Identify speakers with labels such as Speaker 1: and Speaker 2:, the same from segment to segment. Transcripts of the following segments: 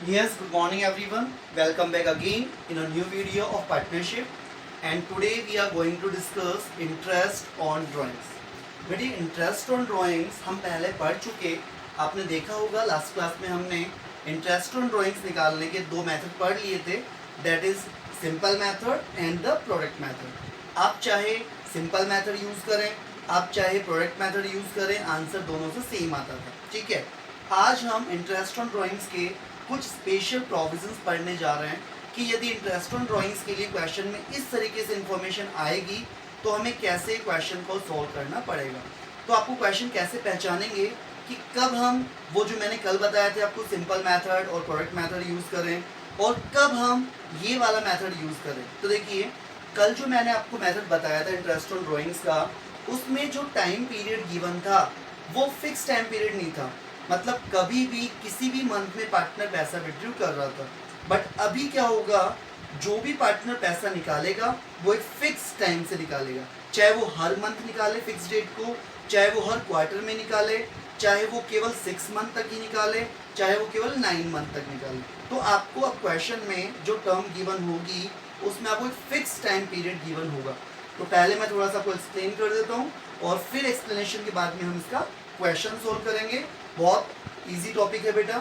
Speaker 1: Yes, good morning everyone. Welcome back again in a new video of partnership. And today we are going to discuss interest on drawings. बेटी interest on drawings हम पहले पढ़ चुके. आपने देखा होगा last class में हमने इंटरेस्ट ऑन ड्राइंग्स निकालने के दो मेथड पढ़ लिए थे. That is simple method and the product method. आप चाहे सिंपल मेथड यूज़ करें, आप चाहे प्रोडक्ट मेथड यूज़ करें, आंसर दोनों से सेम आता था. ठीक है, आज हम इंटरेस्ट ऑन ड्राइंग्स के कुछ स्पेशल प्रोविजंस पढ़ने जा रहे हैं कि यदि इंटरेस्ट ऑन ड्राइंग्स के लिए क्वेश्चन में इस तरीके से इंफॉर्मेशन आएगी तो हमें कैसे क्वेश्चन को सॉल्व करना पड़ेगा. तो आपको क्वेश्चन कैसे पहचानेंगे कि कब हम वो जो मैंने कल बताया था आपको सिंपल मेथड और प्रोडक्ट मेथड यूज़ करें और कब हम ये वाला मेथड यूज़ करें. तो देखिए, कल जो मैंने आपको मेथड बताया था इंटरेस्ट ऑन ड्राइंग्स का, उसमें जो टाइम पीरियड गिवन था वो फिक्स टाइम पीरियड नहीं था. मतलब कभी भी किसी भी मंथ में पार्टनर पैसा विड्रॉ कर रहा था. बट अभी क्या होगा, जो भी पार्टनर पैसा निकालेगा वो एक फिक्स टाइम से निकालेगा. चाहे वो हर मंथ निकाले फिक्स डेट को, चाहे वो हर क्वार्टर में निकाले, चाहे वो केवल 6 मंथ तक ही निकाले, चाहे वो केवल 9 मंथ तक निकाले. तो आपको अब क्वेश्चन में जो टर्म गिवन होगी उसमें आपको एक फिक्स टाइम पीरियड गिवन होगा. तो पहले मैं थोड़ा सा आपको एक्सप्लेन कर देता हूँ और फिर एक्सप्लेनेशन के बाद में हम इसका क्वेश्चन सोल्व करेंगे. बहुत इजी टॉपिक है बेटा.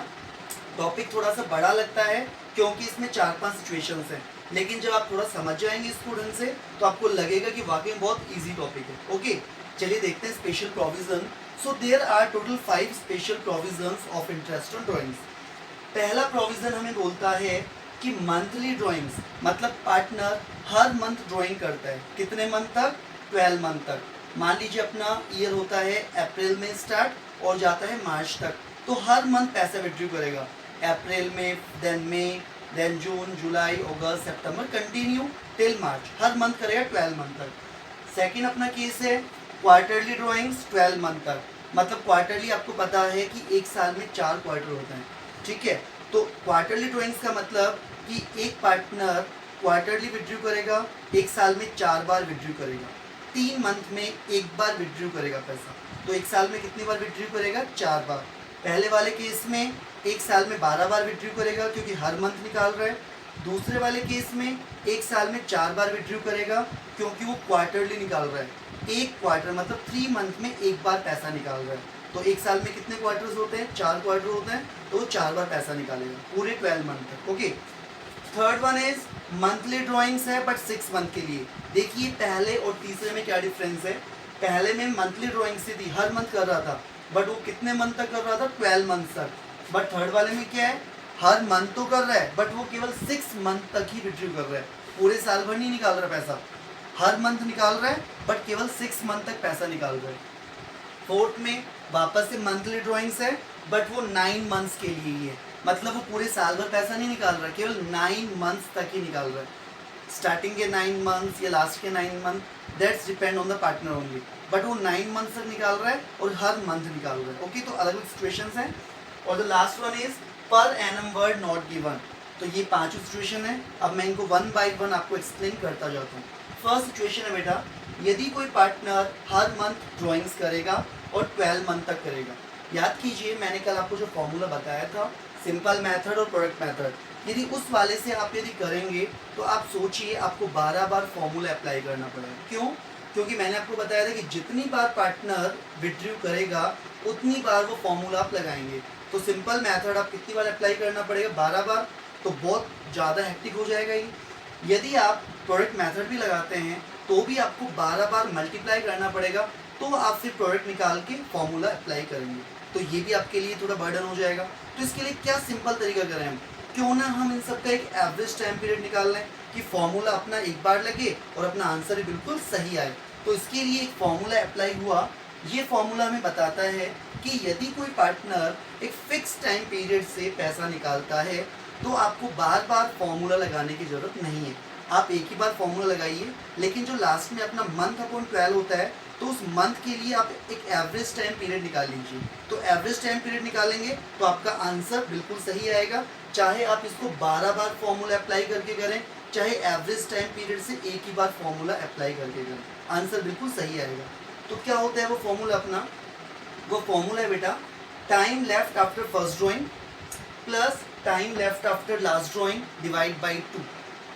Speaker 1: टॉपिक थोड़ा सा बड़ा लगता है क्योंकि इसमें 4-5 सिचुएशंस हैं, लेकिन जब आप थोड़ा समझ जाएंगे इसको ढंग से तो आपको लगेगा कि वाकई में बहुत इजी टॉपिक है. ओके, चलिए देखते हैं special provision. So there are total 5 special provisions of interest on drawings. पहला प्रोविजन हमें बोलता है कि मंथली ड्राइंग्स, मतलब पार्टनर हर मंथ ड्राइंग करता है. कितने मंथ तक? 12 मंथ तक. मान लीजिए अपना ईयर होता है अप्रैल में स्टार्ट और जाता है मार्च तक, तो हर मंथ पैसा विड्रॉ करेगा. अप्रैल में, देन जून, जुलाई, अगस्त, सितंबर, कंटिन्यू टिल मार्च. हर मंथ करेगा 12 मंथ तक. सेकंड अपना केस है क्वार्टरली ड्राइंग्स 12 मंथ तक. मतलब क्वार्टरली आपको पता है कि एक साल में 4 क्वार्टर होते हैं. ठीक है, तो क्वार्टरली ड्राइंग्स का मतलब कि एक पार्टनर क्वार्टरली विड्रॉ करेगा, एक साल में 4 बार विड्रॉ करेगा, 3 मंथ में एक बार विड्रॉ करेगा पैसा. तो एक साल में कितनी बार विड्रॉ करेगा? 4 बार. पहले वाले केस में एक साल में 12 बार विड्रॉ करेगा क्योंकि हर मंथ निकाल रहा है. दूसरे वाले केस में एक साल में 4 बार विड्रॉ करेगा क्योंकि वो क्वार्टरली निकाल रहा है. एक क्वार्टर मतलब 3 मंथ में एक बार पैसा निकाल रहा है. तो एक साल में कितने क्वार्टर्स होते हैं? 4 क्वार्टर होते हैं. तो वो 4 बार पैसा निकालेगा पूरे 12 मंथ तक. Okay, third one is monthly drawings है बट 6 मंथ के लिए. देखिए पहले और तीसरे में क्या डिफरेंस है. पहले में मंथली ड्राइंग्स थी, हर मंथ कर रहा था, बट वो कितने मंथ तक कर रहा था? 12 मंथ तक. बट थर्ड वाले में क्या है, हर मंथ तो कर रहा है बट वो केवल 6 मंथ तक ही विड्रॉ कर रहा है. पूरे साल भर नहीं निकाल रहा पैसा. हर मंथ निकाल रहा है बट केवल 6 मंथ तक पैसा निकाल रहा है. फोर्थ में वापस से मंथली ड्राइंग्स है बट वो 9 मंथ्स के लिए ही है. मतलब वो पूरे साल भर पैसा नहीं निकाल रहा है, केवल 9 मंथ्स तक ही निकाल रहा है. स्टार्टिंग के 9 मंथ्स या लास्ट के 9 month, that's depend on the partner only. But वो 9 मंथ तक निकाल रहा है और हर मंथ निकाल रहा है. ओके, तो अलग अलग सिचुएशंस हैं. और the last one is per annum word not given. तो ये 5 सिचुएशन है. अब मैं इनको 1 बाय 1 आपको एक्सप्लेन करता जाता हूँ. फर्स्ट सिचुएशन है बेटा, यदि कोई पार्टनर हर मंथ ड्राइंग्स करेगा और 12 मंथ तक करेगा. याद कीजिए मैंने कल आपको जो फॉर्मूला बताया था सिंपल मेथड और प्रोडक्ट मेथड, यदि उस वाले से आप यदि करेंगे तो आप सोचिए आपको 12 बार फॉर्मूला अप्लाई करना पड़ेगा. क्यों? क्योंकि मैंने आपको बताया था कि जितनी बार पार्टनर विड्रॉ करेगा उतनी बार वो फॉर्मूला आप लगाएंगे. तो सिंपल मेथड आप कितनी बार अप्लाई करना पड़ेगा? 12 बार. तो बहुत ज़्यादा हेक्टिक हो जाएगा ये. यदि आप प्रोडक्ट मेथड भी लगाते हैं तो भी आपको 12 बार मल्टीप्लाई करना पड़ेगा. तो आप फिर प्रोडक्ट निकाल के फॉर्मूला अप्लाई करेंगे. तो ये भी आपके लिए थोड़ा बर्डन हो जाएगा. तो इसके लिए क्या सिंपल तरीका करें हम, क्यों ना हम इन सब का एक एवरेज टाइम पीरियड निकाल लें कि फॉर्मूला अपना एक बार लगे और अपना आंसर भी बिल्कुल सही आए. तो इसके लिए एक फॉर्मूला अप्लाई हुआ. ये फॉर्मूला हमें बताता है कि यदि कोई पार्टनर एक फिक्स टाइम पीरियड से पैसा निकालता है तो आपको बार बार फॉर्मूला लगाने की ज़रूरत नहीं है. आप एक ही बार फॉर्मूला लगाइए, लेकिन जो लास्ट में अपना मंथ अपॉन 12 होता है तो उस मंथ के लिए आप एक एवरेज टाइम पीरियड निकाल लीजिए. तो एवरेज टाइम पीरियड निकालेंगे तो आपका आंसर बिल्कुल सही आएगा. चाहे आप इसको 12 बार फॉर्मूला अप्लाई करके करें, चाहे एवरेज टाइम पीरियड से एक ही बार फॉर्मूला अप्लाई करके करें, आंसर बिल्कुल सही आएगा. तो क्या होता है वो फॉर्मूला वो फॉर्मूला है बेटा, time left after first drawing plus time left after last drawing divide by 2।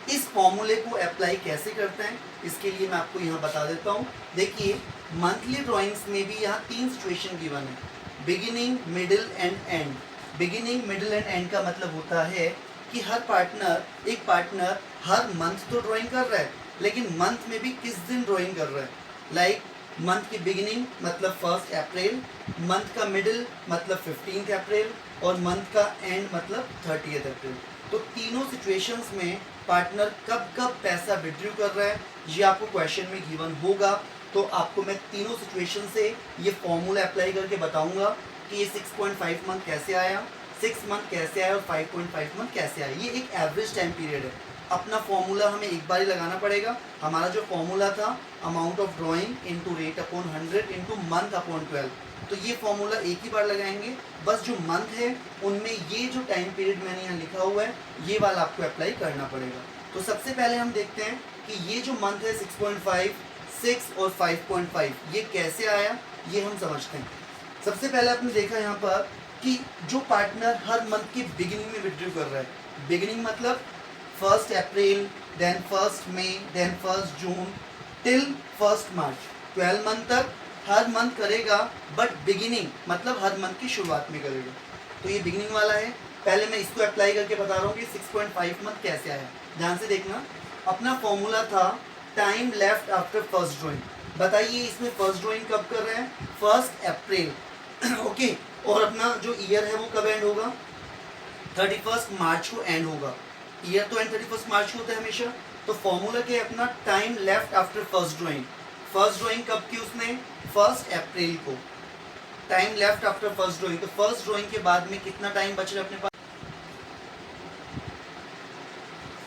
Speaker 1: इस फॉर्मूले को अप्लाई कैसे करते हैं इसके लिए मैं आपको यहाँ बता देता हूँ। देखिए मंथली ड्राइंग्स में भी यहाँ 3 सिचुएशन गिवन है, beginning, middle and and. Beginning, middle and and का मतलब होता है कि एक पार्टनर हर मंथ तो ड्राइंग कर रहा है, लेकिन मंथ में भी किस दिन ड्राइंग कर रहा है। लाइक मंथ की बिगिनिंग मतलब 1 अप्रैल, मंथ का मिडिल मतलब 15 अप्रैल और मंथ का एंड मतलब 30 अप्रैल। तो तीनों सिचुएशंस में पार्टनर कब कब पैसा विड्रॉ कर रहा है ये आपको क्वेश्चन में गिवन होगा। तो आपको मैं तीनों सिचुएशन से ये फॉर्मूला अप्लाई करके बताऊंगा कि ये 6.5 मंथ कैसे आया, 6 मंथ कैसे आया और 5.5 मंथ कैसे आया। ये एक एवरेज टाइम पीरियड है। अपना फॉर्मूला हमें एक बार ही लगाना पड़ेगा। हमारा जो फॉर्मूला था amount of drawing into rate upon 100 into month upon 12, तो ये फॉर्मूला एक ही बार लगाएंगे। बस जो मंथ है उनमें ये जो टाइम पीरियड मैंने यहाँ लिखा हुआ है ये वाला आपको अप्लाई करना पड़ेगा। तो सबसे पहले हम देखते हैं कि ये जो मंथ है 6.5, 6 और 5.5 ये कैसे आया ये हम समझते हैं। सबसे पहले आपने देखा यहाँ पर कि जो पार्टनर हर मंथ की बिगिनिंग में विड्रॉ कर रहा है, बिगिनिंग मतलब 1 अप्रैल, देन 1 मई, देन 1 जून टिल 1 मार्च, 12 मंथ तक हर मंथ करेगा, बट बिगिनिंग मतलब हर मंथ की शुरुआत में करेगा। तो ये बिगिनिंग वाला है। पहले मैं इसको अप्लाई करके बता रहा हूँ कि 6.5 मंथ कैसे आया। ध्यान से देखना, अपना फॉर्मूला था time left after first drawing. बताइए इसमें फर्स्ट ड्राइंग कब कर रहे हैं, 1 अप्रैल ओके। और अपना जो ईयर है वो कब एंड होगा, 31 मार्च को एंड होगा। ईयर तो एंड 31 मार्च को होता है हमेशा। तो फॉर्मूला क्या है अपना, time left after first drawing. First drawing कब की उसने, 1 अप्रैल को। Time left after first drawing, तो फर्स्ट ड्राइंग के बाद में कितना टाइम बच रहा है अपने पास,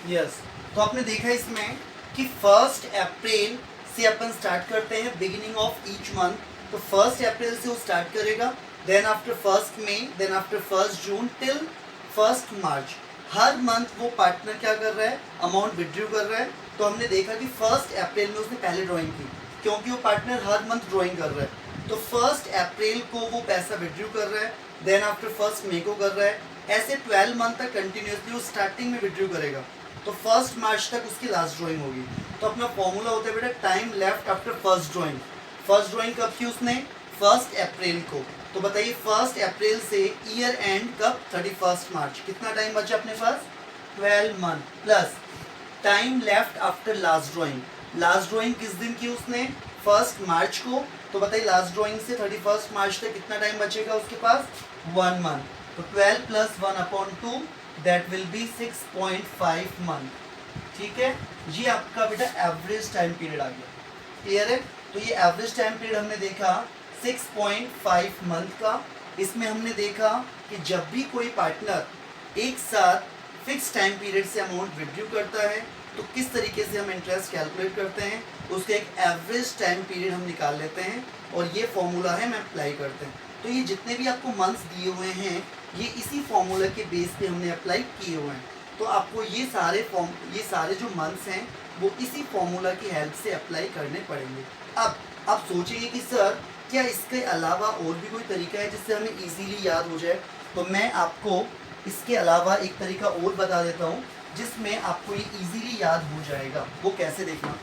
Speaker 1: यस। तो आपने देखा इसमें कि 1 अप्रैल से अपन स्टार्ट करते हैं बिगिनिंग ऑफ ईच मंथ। तो 1 अप्रैल से वो स्टार्ट करेगा, देन आफ्टर 1 मई, देन आफ्टर 1 जून टिल 1 मार्च। हर मंथ वो पार्टनर क्या कर रहा है, अमाउंट विड्रॉ कर रहा है। तो हमने देखा कि 1 अप्रैल में उसने पहले ड्राइंग की, क्योंकि वो पार्टनर हर मंथ ड्राइंग कर रहा है। तो 1 अप्रैल को वो पैसा विड्रॉ कर रहा है, देन आफ्टर 1 मई को कर रहा है। ऐसे 12 मंथ तक कंटिन्यूसली वो स्टार्टिंग में विड्रॉ करेगा। तो 1 मार्च तक उसकी लास्ट ड्राइंग होगी। तो अपना फॉर्मूला होता है बेटा time left after first drawing. First drawing कब की उसने, 1 अप्रैल को। तो बताइए 1 अप्रैल से ईयर एंड कब, 31 मार्च। कितना टाइम बचा अपने पास, 12 month plus time left after last drawing. Last drawing किस दिन की उसने, 1 मार्च को। तो बताइए लास्ट ड्राइंग से 31 मार्च तक कितना टाइम बचेगा उसके पास, 1 मंथ। तो 12 + 1/2 दैट विल बी 6.5 मंथ। ठीक है, ये आपका बेटा एवरेज टाइम पीरियड आ गया। क्लियर है। तो ये एवरेज टाइम पीरियड हमने देखा 6.5 मंथ का। इसमें हमने देखा कि जब भी कोई पार्टनर एक साथ फिक्स टाइम पीरियड से अमाउंट विड्रॉ करता है तो किस तरीके से हम इंटरेस्ट कैलकुलेट करते हैं, उसका एक एवरेज टाइम पीरियड हम निकाल लेते हैं और ये फॉर्मूला है मैं अप्लाई करते हैं। तो ये जितने भी आपको मंथ्स दिए हुए हैं ये इसी फॉर्मूला के बेस पे हमने अप्लाई किए हुए हैं। तो आपको ये सारे जो मंथ्स हैं वो इसी फॉर्मूला की हेल्प से अप्लाई करने पड़ेंगे। अब आप सोचेंगे कि सर क्या इसके अलावा और भी कोई तरीका है जिससे हमें इजीली याद हो जाए। तो मैं आपको इसके अलावा एक तरीका और बता देता हूँ जिसमें आपको ये इजीली याद हो जाएगा। वो कैसे, देखना।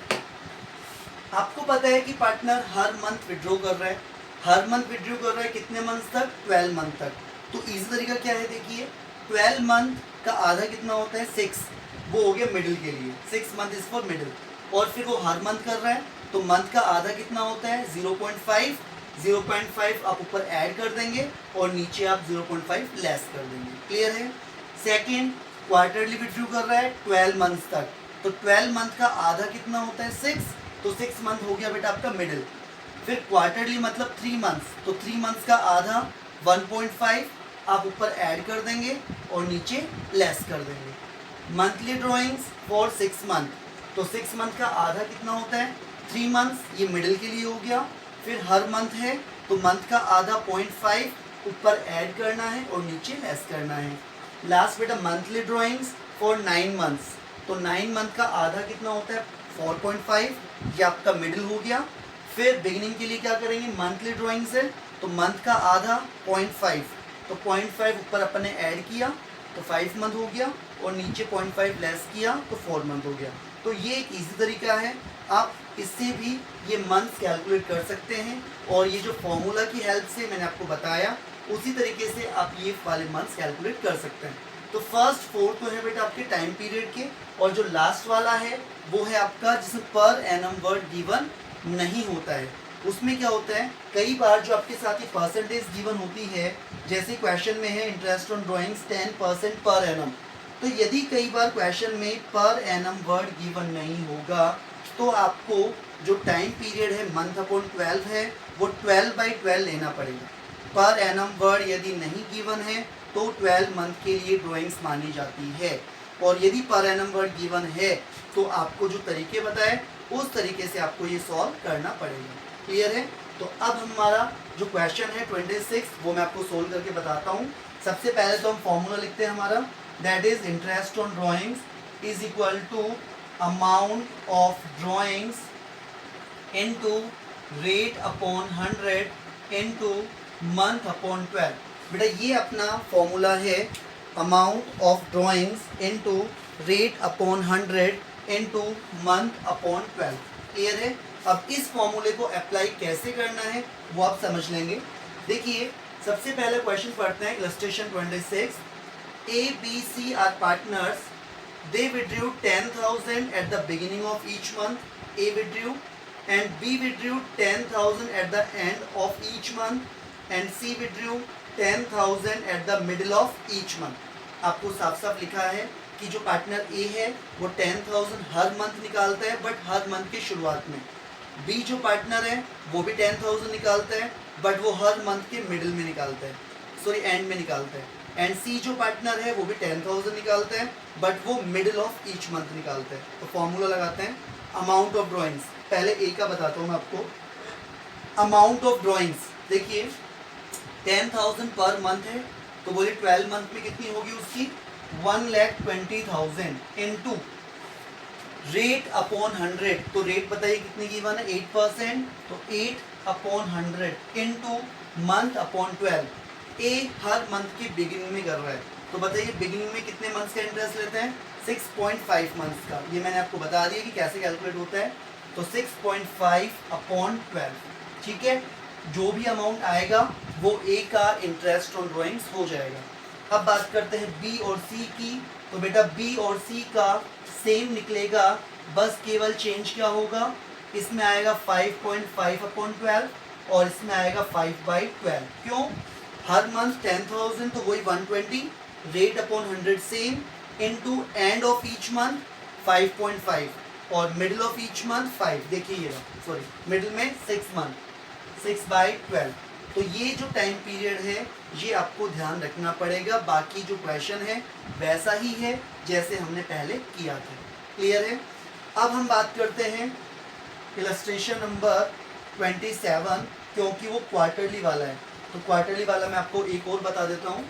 Speaker 1: आपको पता है कि पार्टनर हर मंथ विड्रॉ कर रहा है, हर मंथ विड्रॉ कर रहा है कितने मंथ तक, 12 मंथ तक। तो इजी तरीका क्या है, देखिए 12 मंथ का आधा कितना होता है, 6। वो हो गया मिडिल के लिए, 6 मंथ इज फॉर मिडिल। और फिर वो हर मंथ कर रहा है तो मंथ का आधा कितना होता है, 0.5। 0.5 आप ऊपर ऐड कर देंगे और नीचे आप 0.5 लेस कर देंगे। क्लियर है। सेकेंड, क्वार्टरली विड्रॉ कर रहा है 12 मंथ तक। तो 12 मंथ का आधा कितना होता है, 6। तो 6 मंथ हो गया बेटा आपका मिडिल। फिर क्वार्टरली मतलब 3 मंथ्स, तो 3 मंथ्स का आधा 1.5 आप ऊपर ऐड कर देंगे और नीचे लेस कर देंगे। मंथली ड्राइंग्स फॉर 6 मंथ, तो 6 मंथ का आधा कितना होता है, 3 मंथ्स, ये मिडिल के लिए हो गया। फिर हर मंथ है तो मंथ का आधा 0.5 ऊपर ऐड करना है और नीचे लेस करना है। लास्ट बेटा मंथली ड्राइंग्स फॉर 9 मंथ्स, तो 9 मंथ का आधा कितना होता है, 4.5, ये आपका मिडिल हो गया। फिर बिगिनिंग के लिए क्या करेंगे, मंथली ड्राइंग्स है तो मंथ का आधा 0.5, तो 0.5 ऊपर अपन ने ऐड किया तो 5 मंथ हो गया, और नीचे 0.5 लेस किया तो 4 मंथ हो गया। तो ये एक इजी तरीका है, आप इससे भी ये मंथ्स कैलकुलेट कर सकते हैं, और ये जो फॉर्मूला की हेल्प से मैंने आपको बताया उसी तरीके से आप ये वाले मंथ्स कैलकुलेट कर सकते हैं। तो फर्स्ट 4 तो है बेटा आपके टाइम पीरियड के, और जो लास्ट वाला है वो है आपका जिसमें पर एनम वर्ड गिवन नहीं होता है। उसमें क्या होता है, कई बार जो आपके साथ ये परसेंटेज गिवन होती है, जैसे क्वेश्चन में है interest on drawings 10% per annum, तो यदि कई बार क्वेश्चन में पर एनम वर्ड गिवन नहीं होगा तो आपको जो टाइम पीरियड है मंथ अपॉन 12 है वो 12/12 लेना पड़ेगा। पर एनम वर्ड यदि नहीं गिवन है तो 12 मंथ के लिए ड्राइंग्स मानी जाती है, और यदि पर एनम वर्ड गिवन है तो आपको जो तरीके बताए उस तरीके से आपको ये सॉल्व करना पड़ेगा। क्लियर है? तो अब हमारा जो क्वेश्चन है 26 वो मैं आपको सोल्व करके बताता हूँ। सबसे पहले तो हम फॉर्मूला लिखते हैं हमारा, that is interest on drawings is equal to amount of drawings into rate upon 100 into month upon 12। बेटा ये अपना फॉर्मूला है, amount of drawings into rate upon 100 into month upon 12। Clear है? अब इस फॉर्मूले को अप्लाई कैसे करना है वो आप समझ लेंगे। देखिए सबसे पहले क्वेश्चन पढ़ते हैं, illustration 26। A, B, C are partners. They withdrew 10,000 at the beginning of each month. A withdrew and B withdrew 10,000 at the end of each month, and C withdrew 10,000 at the middle of each month. आपको साफ साफ लिखा है कि जो partner A है वो 10,000 हर month निकालता है, बट हर मंथ की शुरुआत में। B जो पार्टनर है वो भी 10,000 निकालता है, बट वो हर मंथ के मिडिल में निकालता है, सॉरी एंड में निकालता है। एंड C जो पार्टनर है वो भी 10,000 निकालता है, बट वो मिडिल ऑफ ईच मंथ निकालता है। तो फॉर्मूला लगाते हैं, अमाउंट ऑफ ड्राइंग्स, पहले A का बताता हूँ मैं आपको। अमाउंट ऑफ ड्राइंग्स देखिए 10,000 पर मंथ है, तो बोलिए 12 मंथ में कितनी होगी उसकी, 1,20,000 इनटू रेट अपॉन 100। तो रेट बताइए कितनी गिवन है, 8%, तो 8 अपॉन 100 इनटू मंथ अपॉन 12। ए हर मंथ की बिगिनिंग में कर रहा है, तो बताइए बिगिनिंग में कितने मंथ्स का इंटरेस्ट लेते हैं, 6.5 मंथ्स का। ये मैंने आपको बता दिया कि कैसे कैलकुलेट होता है। तो 6.5 अपॉन 12, ठीक है, जो भी अमाउंट आएगा वो ए का इंटरेस्ट ऑन ड्राइंग्स हो जाएगा। अब बात करते हैं बी और सी की। तो बेटा बी और सी का सेम निकलेगा, बस केवल चेंज क्या होगा, इसमें आएगा 5.5 अपॉन 12 और इसमें आएगा 5/12। क्यों, हर मंथ 10,000 तो वही 120, rate upon 100 same, into end of each month 5.5 और मिडिल ऑफ ईच मंथ 5। देखिए ये सॉरी मिडिल में 6 मंथ, 6/12। तो ये जो टाइम पीरियड है ये आपको ध्यान रखना पड़ेगा। बाकी जो क्वेश्चन है वैसा ही है जैसे हमने पहले किया था। क्लियर है? अब हम बात करते हैं इलस्ट्रेशन नंबर 27, क्योंकि वो क्वार्टरली वाला है। तो क्वार्टरली वाला मैं आपको एक और बता देता हूँ।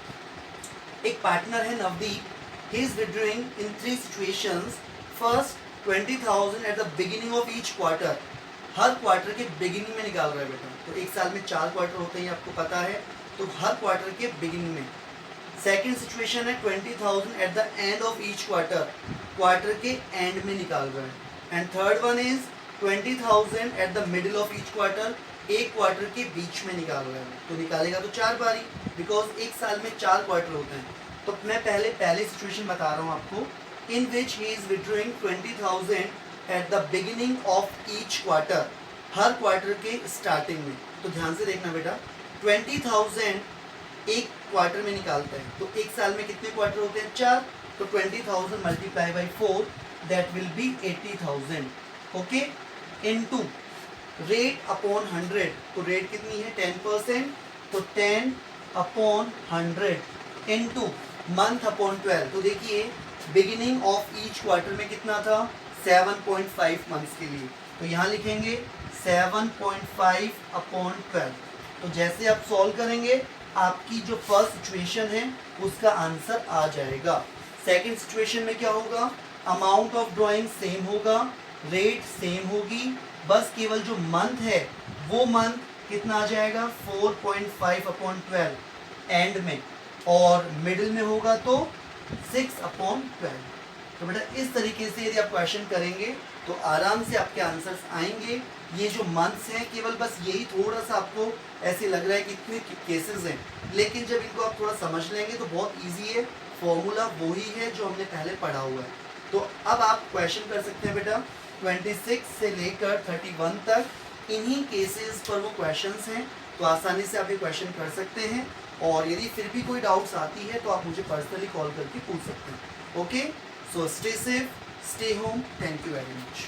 Speaker 1: एक पार्टनर है नवदीप, ही is withdrawing in 3 situations. First 20,000 at the beginning of each quarter, हर क्वार्टर के बिगिनिंग में निकाल रहा है बेटा। तो एक साल में 4 क्वार्टर होते हैं, आपको पता है, तो हर क्वार्टर के बिगिनिंग में। सेकेंड सिचुएशन है 20,000 at the end of each quarter, quarter के एंड में निकाल रहा है। And third one is 20,000 at the middle of each quarter, एक क्वार्टर के बीच में निकाल रहा है। तो निकालेगा तो 4 बारी, बिकॉज एक साल में 4 क्वार्टर होते हैं। तो मैं पहले सिचुएशन बता रहा हूँ आपको, in which he is withdrawing 20,000 at the beginning of each quarter, हर क्वार्टर के स्टार्टिंग में। तो ध्यान से देखना बेटा, 20,000 एक क्वार्टर में निकालता है, तो एक साल में कितने क्वार्टर होते हैं, 4। तो 20,000 multiply by 4, that will be 80,000। Okay, into rate upon 100, तो रेट कितनी है 10%, तो 10 अपॉन 100 इनटू मंथ अपॉन 12। तो देखिए बिगिनिंग ऑफ ईच क्वार्टर में कितना था, 7.5 मंथ्स के लिए। तो यहाँ लिखेंगे 7.5 अपॉन 12। तो जैसे आप सॉल्व करेंगे आपकी जो फर्स्ट सिचुएशन है उसका आंसर आ जाएगा। सेकंड सिचुएशन में क्या होगा, अमाउंट ऑफ ड्राइंग सेम होगा, रेट सेम होगी, बस केवल जो मंथ है वो मंथ कितना आ जाएगा 4.5 अपॉन 12 एंड में, और मिडिल में होगा तो 6/12। तो बेटा इस तरीके से यदि आप क्वेश्चन करेंगे तो आराम से आपके आंसर्स आएंगे। ये जो मंथ्स हैं केवल बस यही थोड़ा सा आपको ऐसे लग रहा है कि इतने केसेस हैं, लेकिन जब इनको आप थोड़ा समझ लेंगे तो बहुत इजी है, फॉर्मूला वही है जो हमने पहले पढ़ा हुआ है। तो अब आप क्वेश्चन कर सकते हैं बेटा 26 से लेकर 31 तक, इन्हीं केसेस पर वो क्वेश्चंस हैं, तो आसानी से आप ये क्वेश्चन कर सकते हैं। और यदि फिर भी कोई डाउट्स आती है तो आप मुझे पर्सनली कॉल करके पूछ सकते हैं। Okay, so stay safe, stay home, thank you very much.